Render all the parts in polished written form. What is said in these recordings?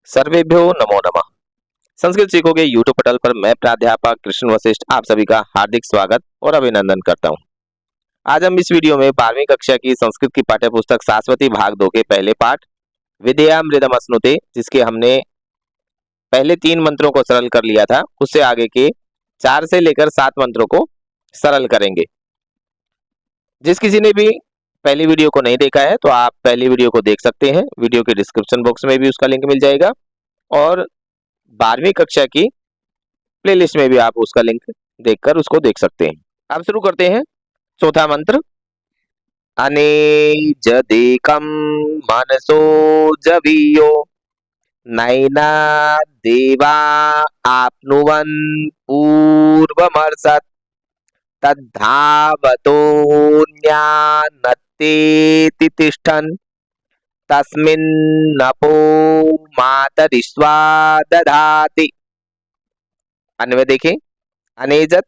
सर्वेभ्यो नमो नमः। संस्कृत सीखोगे यूट्यूब पटल पर मैं प्राध्यापक कृष्ण वशिष्ठ आप सभी का हार्दिक स्वागत और अभिनंदन करता हूं। आज हम इस वीडियो में 12वीं कक्षा की संस्कृत की पाठ्य पुस्तक शाश्वती भाग 2 के पहले पाठ विद्यामृतमश्नुते, जिसके हमने पहले 3 मंत्रों को सरल कर लिया था, उससे आगे के 4 से लेकर 7 मंत्रों को सरल करेंगे। जिस किसी ने भी पहली वीडियो को नहीं देखा है तो आप पहली वीडियो को देख सकते हैं। वीडियो के डिस्क्रिप्शन बॉक्स में भी उसका लिंक मिल जाएगा और 12वीं कक्षा की प्लेलिस्ट में भी आप उसका लिंक देखकर उसको देख सकते हैं। अब शुरू करते हैं। चौथा मंत्र, अनेजदेकं मनसो जवीयो नैना देवा आप्नुवन् पूर्वमर्षत् तद्धावतोऽन्यान्नत्तेति तिष्ठन् तस्मिन्नपो मातरिश्वा दधाति। अन्वय देखें। अनेजत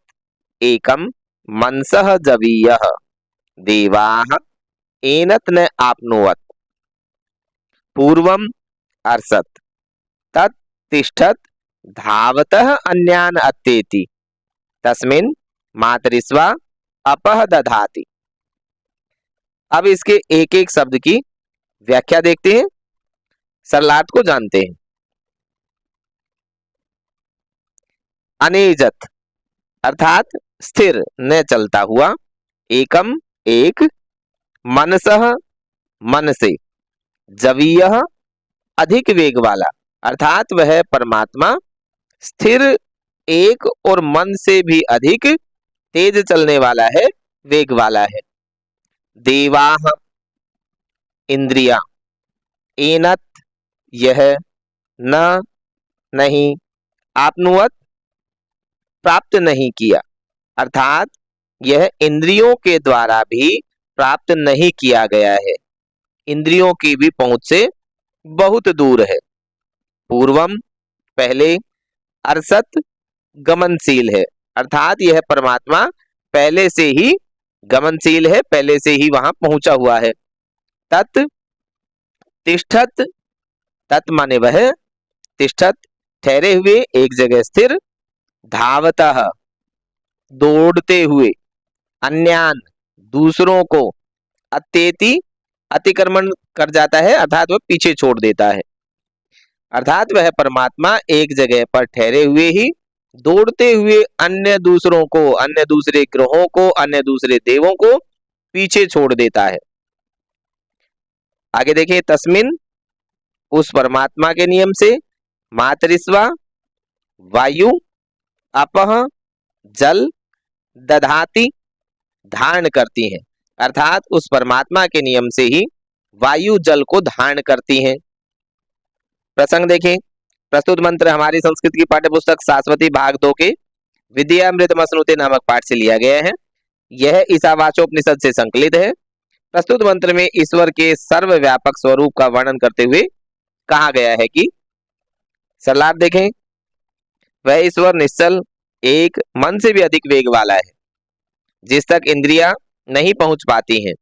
एकम मनसः जवीयः देवाः एनत न आप्नुवत् पूर्वम अर्षत् तत् तिष्ठत् धावतः अन्यान अत्तेति तस्मिन् मातरिश्वा अपः दधाति। अब इसके एक एक शब्द की व्याख्या देखते हैं, सरलार्थ को जानते हैं। अनेजत अर्थात स्थिर न चलता हुआ, एकम एक, मनसः मन से, जवीयः अधिक वेग वाला अर्थात वह परमात्मा स्थिर एक और मन से भी अधिक तेज चलने वाला है, वेग वाला है। देवाः इंद्रिया, एनत यह, न नहीं, आप्नुवत प्राप्त नहीं किया अर्थात यह इंद्रियों के द्वारा भी प्राप्त नहीं किया गया है, इंद्रियों की भी पहुंच से बहुत दूर है। पूर्वम पहले, अर्षत गमनशील है अर्थात यह परमात्मा पहले से ही गमनशील है, पहले से ही वहां पहुंचा हुआ है। तत् तिष्ठत, तत् माने वह, तिष्ठत ठहरे हुए, एक जगह स्थिर, धावतः दौड़ते हुए, अन्यान दूसरों को, अत्येति अतिक्रमण कर जाता है अर्थात वह पीछे छोड़ देता है। अर्थात वह परमात्मा एक जगह पर ठहरे हुए ही दौड़ते हुए अन्य दूसरों को, अन्य दूसरे ग्रहों को, अन्य दूसरे देवों को पीछे छोड़ देता है। आगे देखिए, तस्मिन उस परमात्मा के नियम से, मातरिश्वा वायु, अपह जल, दधाती धारण करती हैं अर्थात उस परमात्मा के नियम से ही वायु जल को धारण करती हैं। प्रसंग देखें। प्रस्तुत मंत्र हमारी संस्कृत की पाठ्य पुस्तक शाश्वती भाग 2 के विद्यामृतमश्नुते नामक पाठ से लिया गया है। यह ईशावास्योपनिषद से संकलित है। प्रस्तुत मंत्र में ईश्वर के सर्वव्यापक स्वरूप का वर्णन करते हुए कहा गया है कि, सरलार्थ देखें, वह ईश्वर निश्चल एक, मन से भी अधिक वेग वाला है, जिस तक इंद्रियां नहीं पहुंच पाती हैं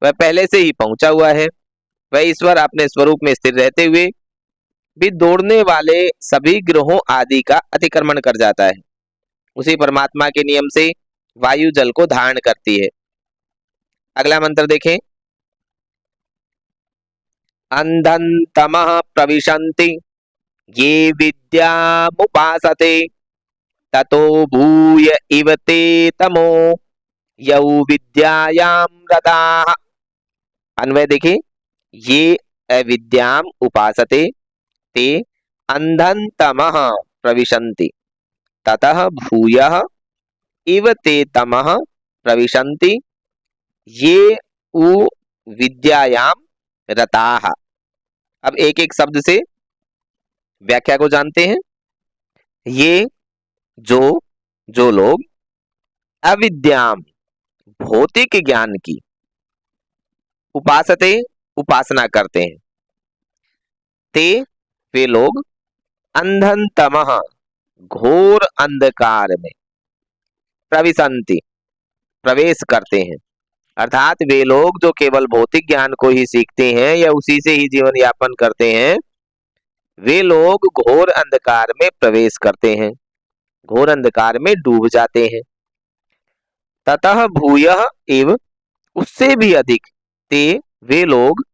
वह पहले से ही पहुंचा हुआ है। वह ईश्वर अपने स्वरूप में स्थिर रहते हुए भी दौड़ने वाले सभी ग्रहों आदि का अतिक्रमण कर जाता है। उसी परमात्मा के नियम से वायु जल को धारण करती है। अगला मंत्र देखें। अंधं तमः प्रविशन्ति ये विद्यामुपासते ततो भूय इव ते तमो यौ विद्यायां रताः। अन्वय देखिए। ये अविद्याम उपासते ते अंधं तमः प्रविशन्ति ततः भूयः इव ते तमः प्रविशन्ति ये उ विद्यायां रताः। अब एक एक शब्द से व्याख्या को जानते हैं। ये जो लोग अविद्याम भौतिक ज्ञान की, उपासते उपासना करते हैं, ते वे लोग, अंधं तमः घोर अंधकार में, प्रविशन्ति प्रवेश करते हैं अर्थात वे लोग जो केवल भौतिक ज्ञान को ही सीखते हैं या उसी से ही जीवन यापन करते हैं, वे लोग घोर अंधकार में प्रवेश करते हैं, घोर अंधकार में डूब जाते हैं। ततः भूयः एव, उससे भी अधिक, ते वे लोग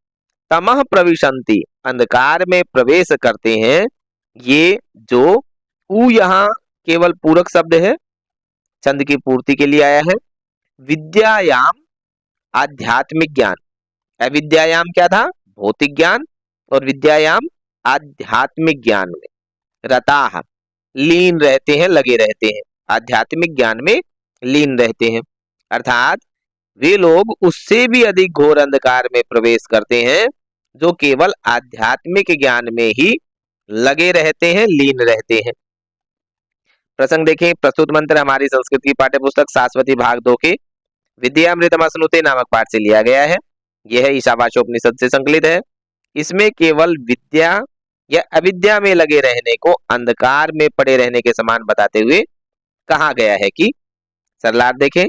तमः प्रविशन्ति, अंधकार में प्रवेश करते हैं। ये जो उ यहाँ केवल पूरक शब्द है, छंद की पूर्ति के लिए आया है। विद्यायाम आध्यात्मिक ज्ञान, अविद्यायाम क्या था? भौतिक ज्ञान, और विद्यायाम आध्यात्मिक ज्ञान में रताः, लीन रहते हैं, लगे रहते हैं, आध्यात्मिक ज्ञान में लीन रहते हैं। अर्थात वे लोग उससे भी अधिक घोर अंधकार में प्रवेश करते हैं, जो केवल आध्यात्मिक ज्ञान में ही लगे रहते हैं, लीन रहते हैं। प्रसंग देखें, प्रस्तुत मंत्र हमारी संस्कृत की पाठ्य पुस्तक शाश्वती भाग 2 के विद्यामृतमश्नुते नामक पाठ से लिया गया है। यह ईशावास्योपनिषद से संकलित है। इसमें केवल विद्या या अविद्या में लगे रहने को अंधकार में पड़े रहने के समान बताते हुए कहा गया है कि, सरलार्थ देखें,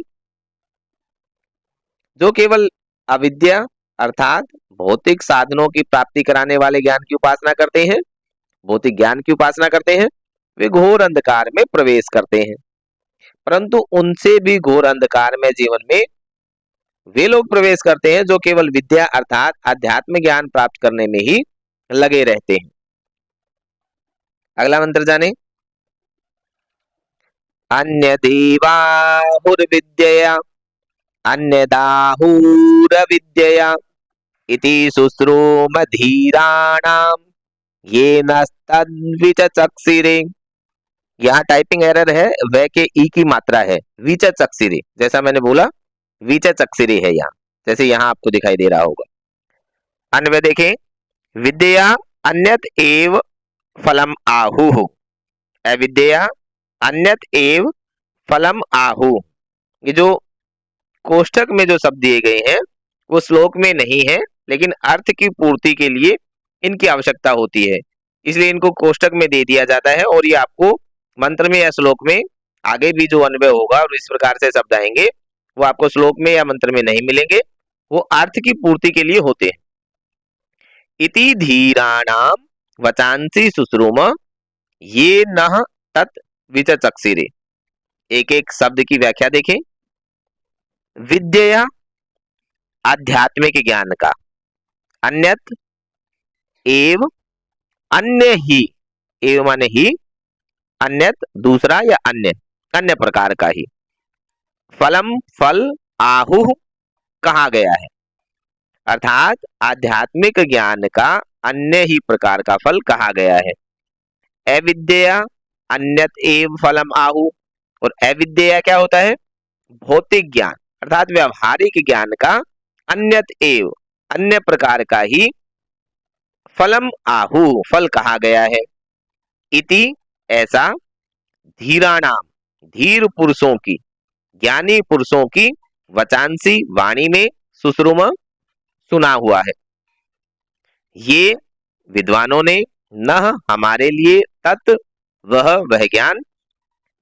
जो केवल अविद्या अर्थात भौतिक साधनों की प्राप्ति कराने वाले ज्ञान की उपासना करते हैं, भौतिक ज्ञान की उपासना करते हैं, वे घोर अंधकार में प्रवेश करते हैं। परंतु उनसे भी घोर अंधकार में जीवन में वे लोग प्रवेश करते हैं जो केवल विद्या अर्थात आध्यात्म ज्ञान प्राप्त करने में ही लगे रहते हैं। अगला मंत्र जाने, अन्य देवाहुर्विद्यया अन्यदाहुरविद्यया इति शुश्रूमधीराणां येन तद्विचक्षिरे। यहाँ टाइपिंग एरर है, वे के ई की मात्रा है, विचक्षिरे, जैसा मैंने बोला विचक्षिरे है यहाँ, जैसे यहाँ आपको दिखाई दे रहा होगा। अन्वय देखें, विद्या अन्यत एव फलम आहु, अविद्या अन्यत एव फलम आहु। ये जो कोष्ठक में जो शब्द दिए गए हैं वो श्लोक में नहीं है, लेकिन अर्थ की पूर्ति के लिए इनकी आवश्यकता होती है, इसलिए इनको कोष्ठक में दे दिया जाता है। और ये आपको मंत्र में या श्लोक में आगे भी जो अन्वय होगा और इस प्रकार से शब्द आएंगे वो आपको श्लोक में या मंत्र में नहीं मिलेंगे, वो अर्थ की पूर्ति के लिए होते हैं। इति धीराणाम वचांसी शुश्रूम ये नः तत् विचक्षिरे। एक एक शब्द की व्याख्या देखें। विद्या आध्यात्मिक ज्ञान का, अन्यत एव अन्य ही, एव माने ही, अन्यत दूसरा या अन्य, अन्य प्रकार का ही, फलम फल, आहु कहा गया है, अर्थात आध्यात्मिक ज्ञान का अन्य ही प्रकार का फल कहा गया है। अविद्या अन्यत एव फलम आहु, और अविद्या क्या होता है? भौतिक ज्ञान अर्थात व्यवहारिक ज्ञान का अन्यत एव, अन्य प्रकार का ही, फलम आहु फल कहा गया है। इति ऐसा, धीराणाम धीर पुरुषों की, ज्ञानी पुरुषों की, वचांसी वाणी में, शुश्रूम सुना हुआ है। ये विद्वानों ने, नह हमारे लिए, तत् वह ज्ञान,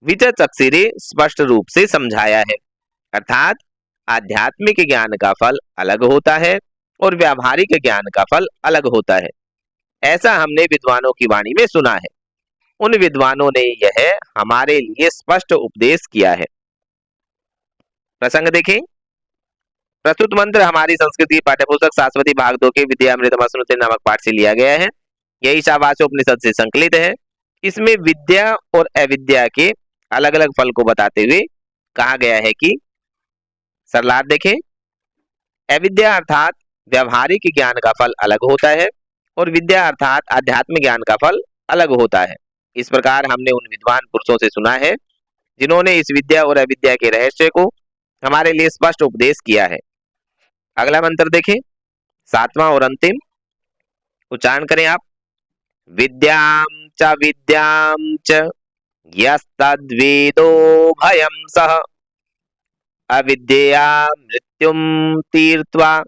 विचक्षिरे स्पष्ट रूप से समझाया है। अर्थात आध्यात्मिक ज्ञान का फल अलग होता है और व्यावहारिक ज्ञान का फल अलग होता है, ऐसा हमने विद्वानों की वाणी में सुना है। उन विद्वानों ने यह हमारे लिए स्पष्ट उपदेश किया है। प्रसंग देखें, प्रस्तुत मंत्र हमारी संस्कृति पाठ्यपुस्तक शाश्वती भाग 2 के विद्यामृतमश्नुते नामक पाठ से लिया गया है। यह ईशावास्योपनिषद से संकलित है। इसमें विद्या और अविद्या के अलग अलग फल को बताते हुए कहा गया है कि, सरलार्थ देखें, अविद्या अर्थात व्यवहारिक ज्ञान का फल अलग होता है और विद्या अर्थात आध्यात्मिक ज्ञान का फल अलग होता है। इस प्रकार हमने उन विद्वान पुरुषों से सुना है जिन्होंने इस विद्या और अविद्या के रहस्य को हमारे लिए स्पष्ट उपदेश किया है। अगला मंत्र देखें, 7वां और अंतिम, उच्चारण करें आप। विद्याम च यस्तद्वेदो भयं सः अविद्या मृत्युम तीर्त्वा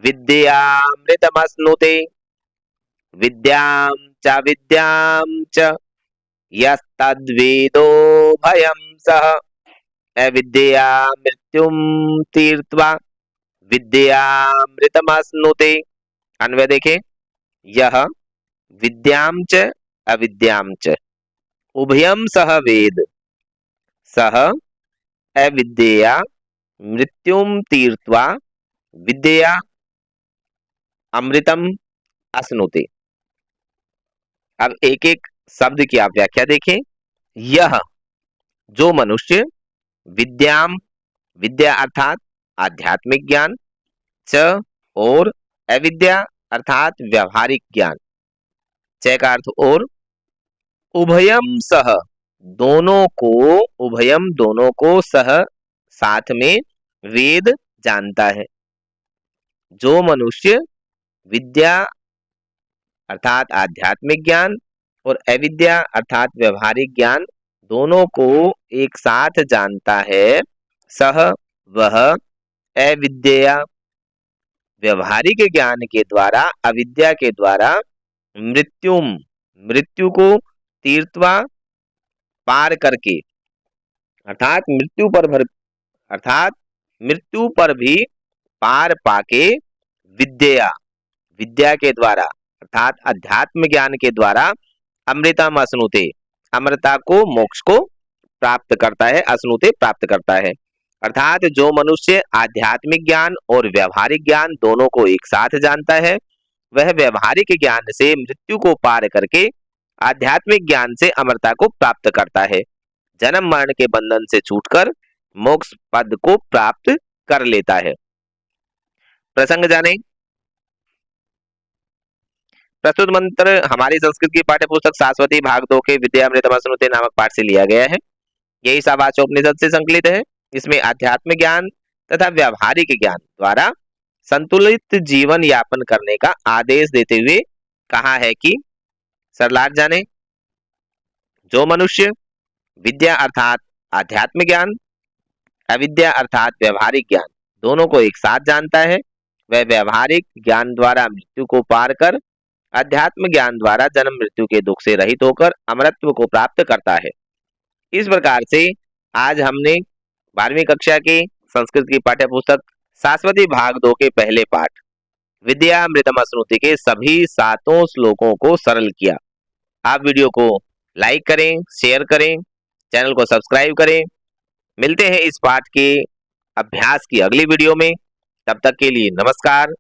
विद्यामृतमश्नुते। विद्याम च यस्तद्वेदो भयं सः अविद्या मृत्युम तीर्त्वा विद्यामृतमश्नुते। अन्वय देखें, यह विद्यां च अविद्यां च उभयं सह वेद सह अविद्यया मृत्युं तीर्त्वा विद्यया अमृतम अश्नुते। अब एक एक शब्द की आप व्याख्या देखें। यह जो मनुष्य विद्याम विद्या अर्थात आध्यात्मिक ज्ञान च और अविद्या अर्थात व्यवहारिक ज्ञान च का अर्थ और उभयम सह दोनों को उभयम दोनों को सह साथ में वेद जानता है। जो मनुष्य विद्या अर्थात आध्यात्मिक ज्ञान और अविद्या अर्थात व्यवहारिक ज्ञान दोनों को एक साथ जानता है, सह वह अविद्या व्यवहारिक ज्ञान के द्वारा अविद्या के द्वारा मृत्युम मृत्यु को तीर्थवा पार करके अर्थात मृत्यु पर भी पार पाके विद्या विद्या के द्वारा अर्थात अध्यात्म ज्ञान के द्वारा अमृतम अश्नुते अमृता को मोक्ष को प्राप्त करता है, अश्नुते प्राप्त करता है। अर्थात जो मनुष्य आध्यात्मिक ज्ञान और व्यवहारिक ज्ञान दोनों को एक साथ जानता है, वह व्यवहारिक ज्ञान से मृत्यु को पार करके आध्यात्मिक ज्ञान से अमरता को प्राप्त करता है, जन्म मरण के बंधन से छूटकर मोक्ष पद को प्राप्त कर लेता है। प्रसंग जाने। प्रस्तुत मंत्र हमारी संस्कृत की पाठ्य पुस्तक सारस्वती भाग 2 के विद्यामृतम अश्नुते नामक पाठ से लिया गया है। यही शावाचोपनिषद से संकलित है। इसमें आध्यात्म ज्ञान तथा व्यवहारिक ज्ञान द्वारा संतुलित जीवन यापन करने का आदेश देते हुए कहा है कि सरलार्थ जाने। जो मनुष्य विद्या अर्थात आध्यात्म ज्ञान अविद्या अर्थात व्यवहारिक ज्ञान दोनों को एक साथ जानता है, वह व्यवहारिक ज्ञान द्वारा मृत्यु को पार कर अध्यात्म ज्ञान द्वारा जन्म मृत्यु के दुख से रहित होकर अमरत्व को प्राप्त करता है। इस प्रकार से आज हमने 12वीं कक्षा के संस्कृत की पाठ्य पुस्तक सारस्वती भाग 2 के पहले पाठ विद्यामृतम अश्नुते के सभी 7 श्लोकों को सरल किया। आप वीडियो को लाइक करें, शेयर करें, चैनल को सब्सक्राइब करें। मिलते हैं इस पाठ के अभ्यास की अगली वीडियो में। तब तक के लिए नमस्कार।